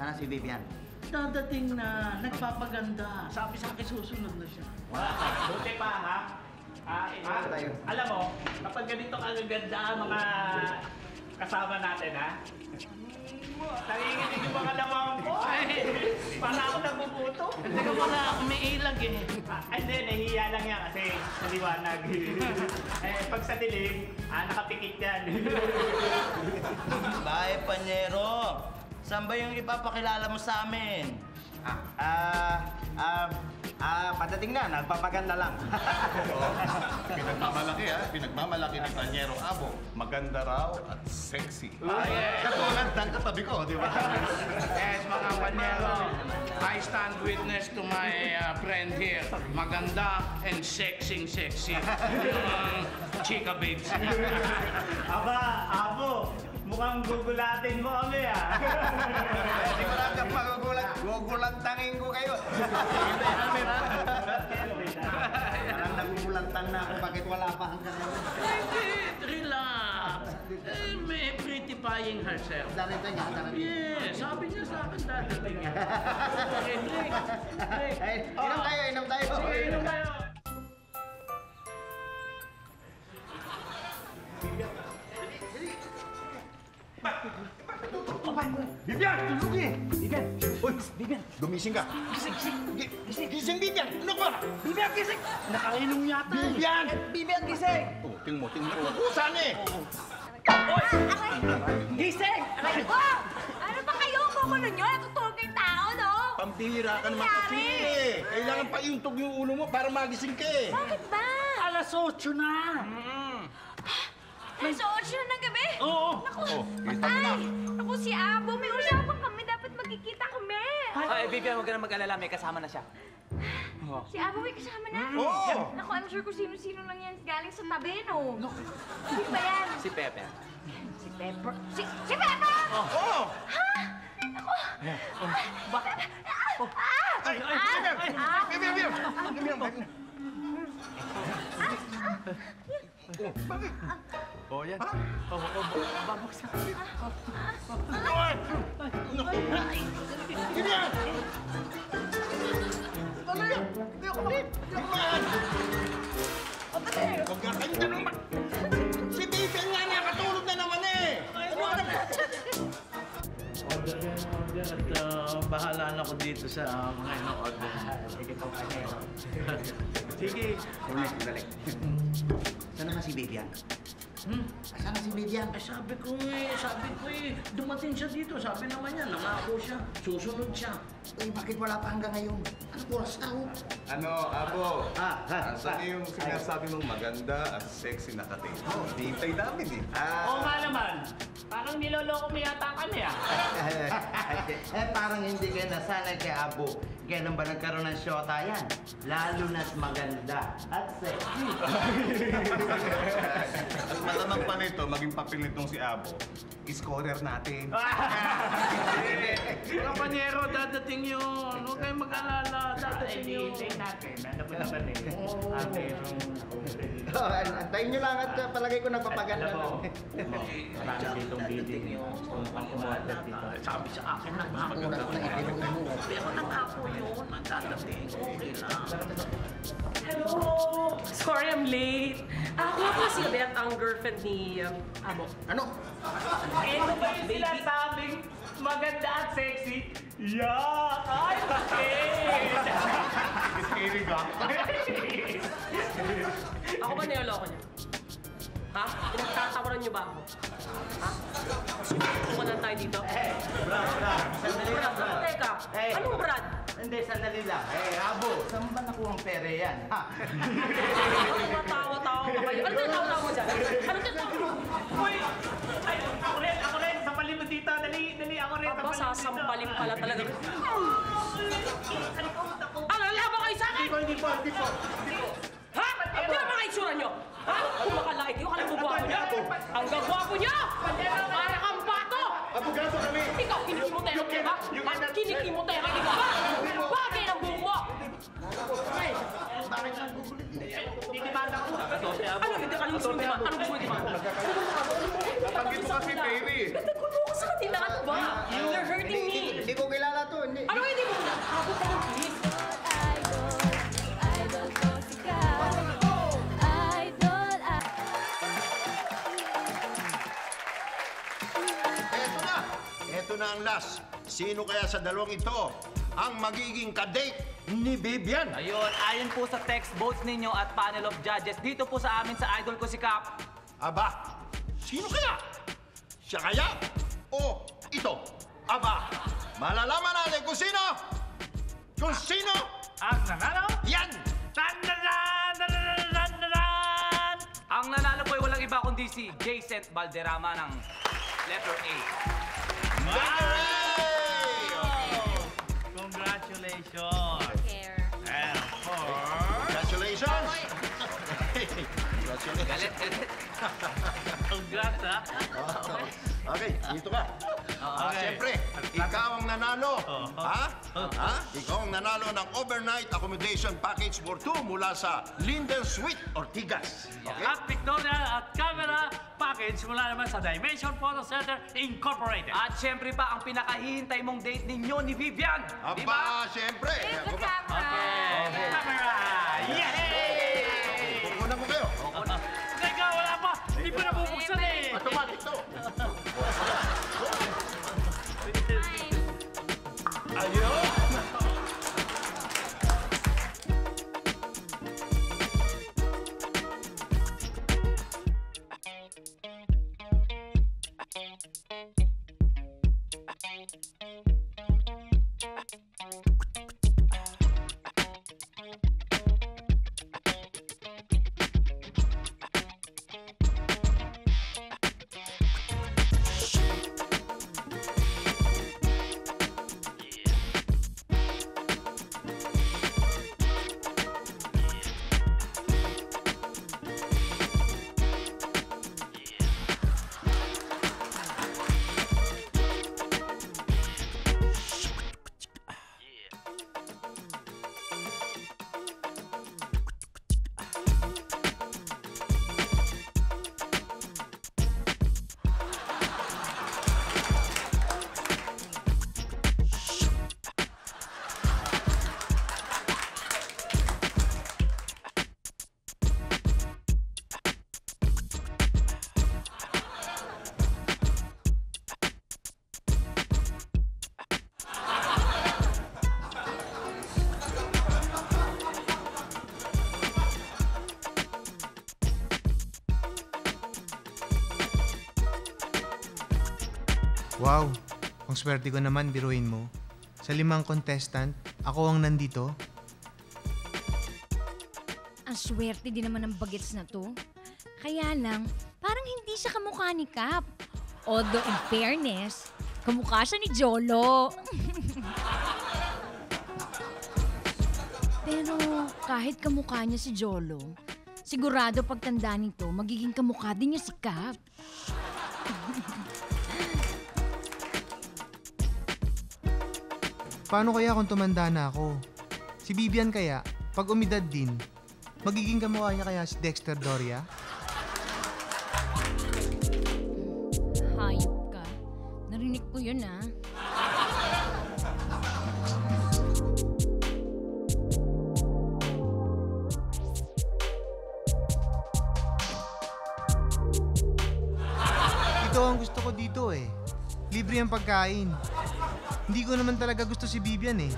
Sana si Vivian. Dadating na, nagpapaganda. Sabi sa akin, susunod na siya. Buti pa, ha? Alam mo, kapag ganito kagaganda ang mga kasama natin, ha? Nanginginig yung mga lamang ko. Para ako nabubuto. Teka muna, umiilag eh. Hindi, nahihiya lang yan kasi naliwanag. Pag sa dilim, nakapikit yan. Bye, Panyero. Saan ba yung ipapakilala mo sa amin? Padating na, nagpapaganda lang. Pinagmamalaki, ha? Pinagmamalaki ni Panyero Abo. Maganda raw at sexy. Yes. Katulad ng katabi ko, di ba? Yes, mga Panyero. I stand witness to my friend here. Maganda and sexy. Chika babes. Aba, Abo, mukhang gugulatin mo kami, ha? Sigurado magugulat. Gugulantangin ko kayo. Parang nagugulantang na ako. Bakit wala pa hanggang ngayon? Relax. May prettifying herself. Darating nga. Yes, sabi niya sa akin dadating niya. Inom tayo. Sige, inom tayo. Vivian! Tulog eh! Vivian! Uy! Vivian! Gumising ka! Gising, Vivian! Ano ba? Vivian, gising! Nakainom yata. Vivian! Vivian, gising! Oh, tingnan mo. Kusan eh! Gising! Oh! Ano ba kayo? Kumulo nyo? Natutulog kayong tao, no? Pambihira ka naman kasi eh. Kailangan pa iuntog yung ulo mo para magising ka eh. Bakit ba? Alas 8 na. Alas 8 na ng gabi? Oo. Naku, kita mo na. ay! Naku, si Abo, may usapan kami. Dapat magkikita kami. Ay, Vivian, huwag ka na mag-alala. May kasama na siya. Si Abo may kasama na. Oo. Naku, I'm sure kung sino-sino lang yan galing sa tabi, no? Hindi ba yan? Si Pepe. Si Pepper. Si Pepper! Oo. Ha? Naku! Oh, yan. Babagsak. Huwag ka kayo tanong ba? Si Vivian nga nakatulog na naman eh. Order at bahala na ako dito sa mga ino-order. Sige po, Panero. Sige. Dali. Saan naman si Vivian? Saan si Vivian? Sabi ko eh, dumating siya dito. Sabi naman niya, nangako siya, susunod siya. Uy, bakit wala pa hanggang ngayon? Anong oras na ho? Ano, Abo? Saan yung sinasabi mong maganda at sexy na kating? Hintay namin eh. Oo nga naman. Parang niloloko mo yata kami ah. Parang hindi kayo nasanay kay Abo. Kailan ba nagkaroon ng shota yan? Lalo na't maganda at sexy. At malamang pa nito, maging papel nitong si Abo, scorer natin. Kapanyero, dadating yun. Huwag kayong mag-alala. Dadating yun. Natin. Ano ba naman eh? Antayin nyo lang at palagay ko nagpapaganda Alam mo, marami ditong bidding kung pang-umorder dito. Sabi sa akin na maganda. Pero nangako yun. Nagdadating. Okay lang. Hello! Sorry, I'm late. Ako po si Beth, ang girlfriend ni Abo. Ano? Ito ba yung sinasabing maganda at sexy? Yeah! Ay, bakit? Iskilig ka? Ako ba niloloko niya? Ha? Pinagtatawaran niyo ba ako? Ha? Sumanan tayo dito? Sandali lang, Brad. Teka, anong Brad? Hindi, sandali lang. Abo, saan ba nakuha ang pere yan? Ha? Matawa-tawa pa kayo. Ano tayo mo dyan? Ano tayo mo? Uy! Ay, ako rin. Sampalin mo dito. Dali, ako rin. Aba, sasampalin pala talaga. Ano, laban kayo sa akin? Hindi po. Ha? Ano ba mga itsura nyo? Ha? Kung makalaki kayo, kalang gagwapo nyo? Ang gagwapo nyo! Para kang bato! Abogado kami! Ikaw, kinikimotera ka ba? Kinikimotera ka ba? Bagay ng buhok mo! Ano, hindi ka gusto mo di ba? Ano gusto mo di ba? Nabanggit mo kasi, baby. Nagkulo ko sa kanila at ba? You're hurting me! Hindi ko kilala to. Ano hindi mo? Ako pa ng please! Ito na ang last. Sino kaya sa dalawang ito ang magiging kadate ni Vivian? Ayun, ayon po sa text votes ninyo at panel of judges, dito po sa amin sa idol ko si Cap. Aba, sino kaya? Siya kaya? O ito? Aba, malalaman natin kung sino? Kung sino? Ang nanalo? Yan! Ang nanalo po ay walang iba kundi si Jason Valderrama ng letter A. Congratulations! And Congratulations! Galit. congrats, ha? Okay, dito ka. Siyempre, ikaw ang nanalo. Ikaw ang nanalo ng overnight accommodation package for 2 mula sa Linden Suite Ortigas. Okay? At pictorial at camera package mula naman sa Dimension Photo Center Incorporated. At siyempre pa, ang pinakahihintay mong date ninyo ni Vivian. Di ba? Aba, siyempre. It's the camera! Okay, camera! Yay! Kukunan ko kayo. Teka, wala pa! Hindi pa nabubuksan eh! Automatic to. Ayun! Wow, ang swerte ko naman, biruin mo. Sa 5 contestant, ako ang nandito. Ang swerte din naman ng bagets na to. Kaya lang, parang hindi siya kamukha ni Cap. Although in fairness, kamukha siya ni Jolo. Pero kahit kamukha niya si Jolo, sigurado pagtanda nito, magiging kamukha din niya si Cap. Paano kaya kung tumanda na ako? Si Vivian kaya, pag umidad din, magiging kamukha niya kaya si Dexter Doria? Hayop ka. Narinig ko yun, ah. Ito ang gusto ko dito eh. Libre ang pagkain. Hindi ko naman talaga gusto si Vivian eh.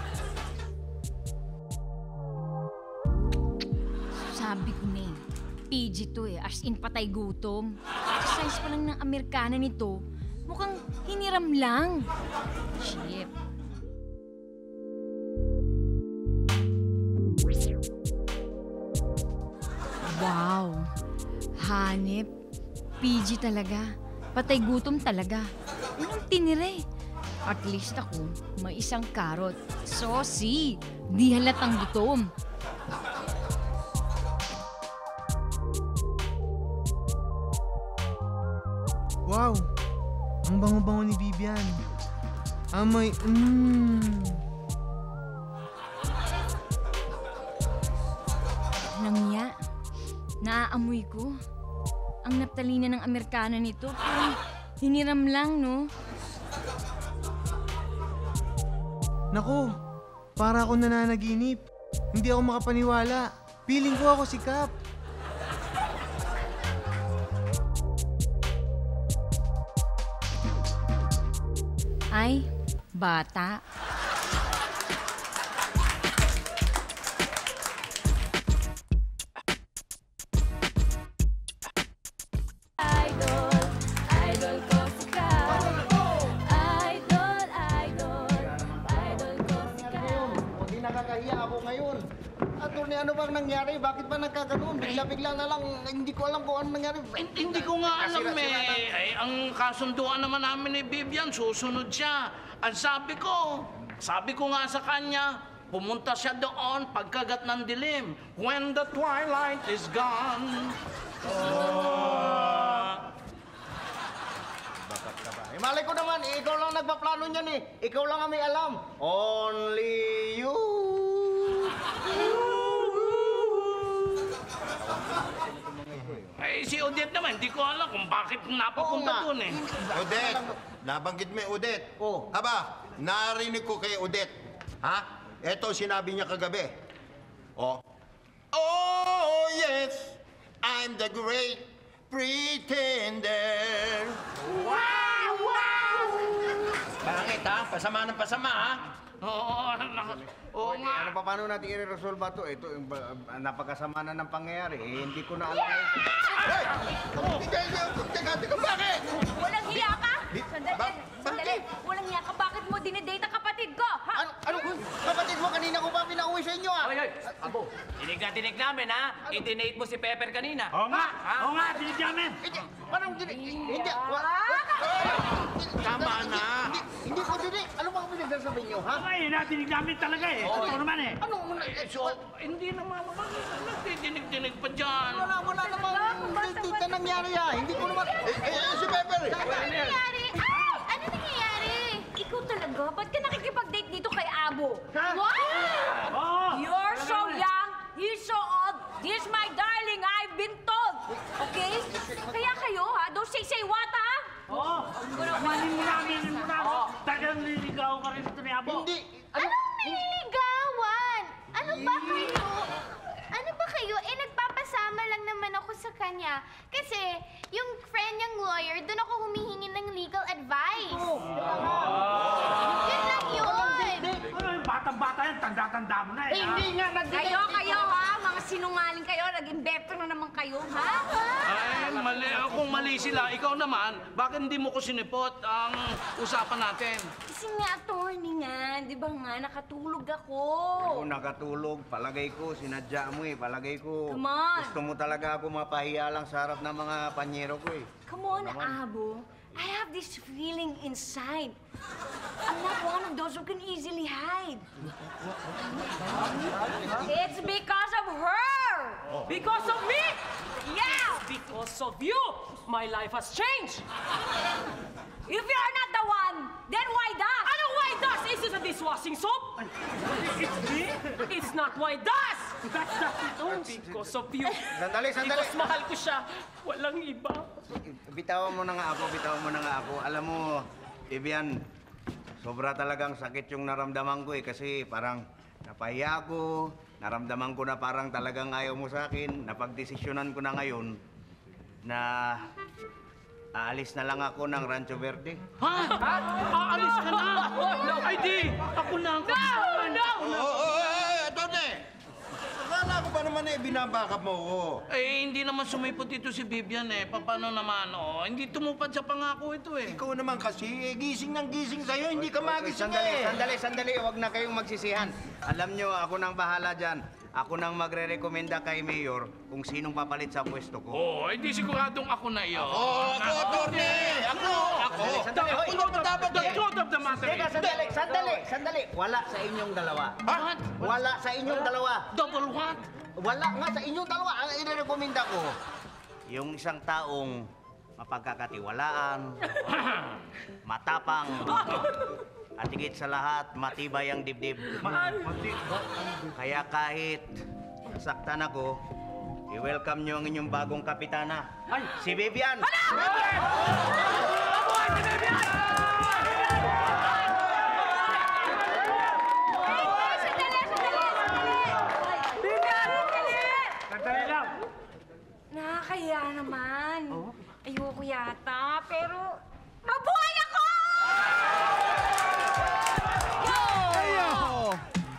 Sabi ko na eh, PG to eh, as in patay gutom. Sa size pa lang ng Amerikana nito, mukhang hiniram lang. Shit. Wow. Hanip. PG talaga. Patay gutom talaga. Walang tinire. At least ako, may isang karot. Saucy. Di halatang gutom. Wow! Ang bango-bango ni Vivian. Amoy, Nangya, naaamoy ko. Ang naptalina ng Amerikana nito, parang hiniram lang, no? Naku, para ako nananaginip. Hindi ako makapaniwala. Feeling ko ako si Cap. Ay, bata. Idol ko si Cap. Idol ko si Cap. Hindi nakakahiya ako ngayon. Attorney, ano bang nangyari? Bakit ba nagkaganoon? Bigla-bigla na lang, hindi ko alam kung ano nangyari. Hindi ko nga alam eh. Ay, ang kasunduan naman namin ni Vivian, susunod siya. Ang sabi ko nga sa kanya, pumunta siya doon pagkagat ng dilim. When the twilight is gone. Eh, malay ko naman, ikaw lang nagpaplano niyan eh. Ikaw lang ang may alam. Only you. Ay, si Odette naman, hindi ko alam kung bakit napapunta doon eh. Odette, nabanggit mo yung Odette. Oh. Aba, narinig ko kay Odette. Ha? Eto sinabi niya kagabi. Oh. Oh, yes, I'm the great pretender. Wow! Wow! Bakit ha? Pasama ng pasama ha? Oo, oo nga. Ano pa, paano natin i-resolve ba ito? Ito, napakasama na ng pangyayari. Eh, hindi ko na alam. Hey! Teka, bakit? Walang hiya ka? Sandali. Walang hiya ka? Bakit namin, ha? I-donate mo si Pepper kanina. Oo nga! Oo nga, dinig namin! Parang hindi. Tama na. Hindi ko dinig. Ano bang pinagsasabihin niyo, ha? Ay, nadinig namin talaga eh. Totoo naman eh. Ano? Hindi naman nagdidinig-dinig pa dyan. Wala namang dito nangyari, ha? Hindi ko naman... Si Pepper eh. Ano nangyayari? Ano nangyayari? Ikaw talaga? Ba't ka nakikipag-date dito kay Abo? What? You're so young, he's so old. This my darling, I've been told. Okay? Kaya kayo, ha? Don't say what, ha? Oo. Aminin mo na. Talagang nililigaw ka rin ito ni Abo. Hindi. Anong nililigawan? Ano ba kayo? Ano ba kayo? Eh, nagpapasama lang naman ako sa kanya. Kasi, yung friend niyang lawyer, doon ako humihingi ng legal advice. Yun lang yun. Batang-bata yan, tanda-tanda mo na eh. Hindi nga Kayo, ha? Mga sinungaling kayo, nag-imbeto na naman kayo, ha? Ay, mali. Kung mali sila, ikaw naman, bakit hindi mo ko sinipot ang usapan natin? Kasi nga, attorney nga, di ba nga, nakatulog ako. Oo, nakatulog. Palagay ko, sinadya mo eh. Palagay ko, Come on. gusto mo talaga ako mapahiya lang sa harap ng mga panyero ko eh. Come on, Abo. I have this feeling inside. I'm not one of those who can easily hide. It's because of her! Because of me! Yeah! Because of you! My life has changed! If you're not the one, then why that? Ano why das? Is it a dishwashing soap? It's me? It's not why das! That's not it. Because of you. Sandali. Because mahal ko siya. Walang iba. Bitawan mo na nga ako. Alam mo, Vivian, sobra talagang sakit yung naramdaman ko eh. Kasi parang napahiya ako, naramdaman ko na parang talagang ayaw mo sa akin. Napagdesisyonan ko na ngayon na aalis na lang ako ng Rancho Verde. Ha? Aalis ka na? Ay di! Ako na ang kapitan! Tone! Akala ko ba naman eh, binabakap mo ko. Eh, hindi naman sumipot dito si Vivian eh. Paano naman, oh? Hindi tumupad sa pangako ito eh. Ikaw naman kasi, gising ng gising sa'yo, hindi ka magising Sandali. Huwag na kayong magsisihan. Alam nyo, ako nang bahala dyan. Ako nang magre-rekomenda kay Mayor kung sinong papalit sa pwesto ko. Oh, hindi siguradong ako na iyon. Ako, attorney! Ako! Sandali, hoy! The truth of the matter Teka, sandali. Wala sa inyong dalawa. What? Wala sa inyong dalawa. Double what? Wala nga sa inyong dalawa. Ang i-rekomenda ko, yung isang taong mapagkakatiwalaan, matapang, at higit sa lahat, matibay ang dibdib. Kaya kahit nasaktan ako, i-welcome nyo ang inyong bagong kapitana, si Vivian! Nakakahiya naman. Ayoko yata, pero mabuhay ako!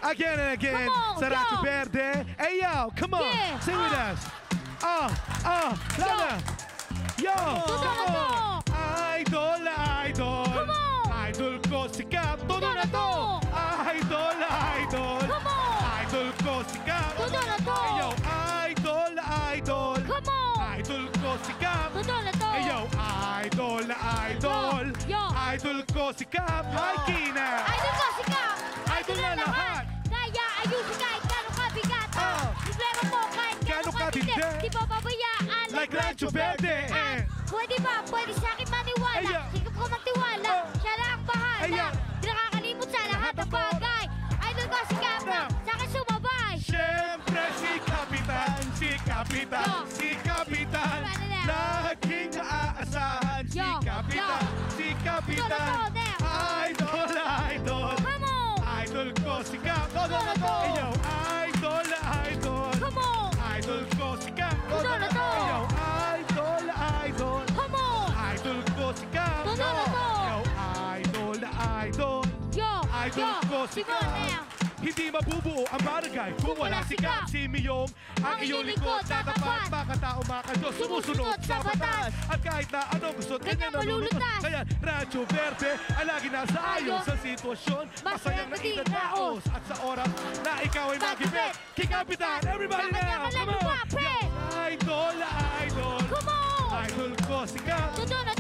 Again and again, sa Rancho Verde. Hey yo, come on, sing with us. Lana. Yo, come on. Idol. Come on. Idol ko si Cap, todo na to. Idol. Come on. Idol ko si Cap. Todo na to. Hey yo, idol. Come on. Idol ko si Cap. Todo na to. Hey yo, idol. Yo. Idol ko si Cap. Hi, Kina. Idol ko si Cap. Idol na lahat. Kaya ayusin kahit gano'ng kabigat. Problema mo kahit gano'ng katindi. Di ba babayaan? Like Rancho Verde. Pwede ba? Pwede sa akin maniwala. Aya. Sikap ko magtiwala. Siya lang ang bahala. Aya. Di nakakalimot sa lahat ng bagay. Idol ko si Cap na sa akin sumabay. Siyempre si Kapitan. Laging naaasahan si Kapitan. Idol. Come on. Idol ko si Cap. Todo na to. Ayo, idol. Come on. Idol ko si Cap. Todo na to. Ayo, idol. Come on. Idol ko si Cap. Todo na to. Ayo, idol. Yo. Idol ko si Come on Cap. now. Hindi mabubuo ang barangay kung wala si Kap, si Miyong, ang iyong lingkod na tapat, makatao, makadyo, sumusunod sa batas. At kahit na anong gusto, kanya nalulutas. Kaya Radyo Verde ay lagi nasa ayos sa sitwasyon. Masayang naitadaos at sa oras na ikaw ay magibet. Kikapitan, everybody now! Come on! Idol na idol! Idol ko si Kap!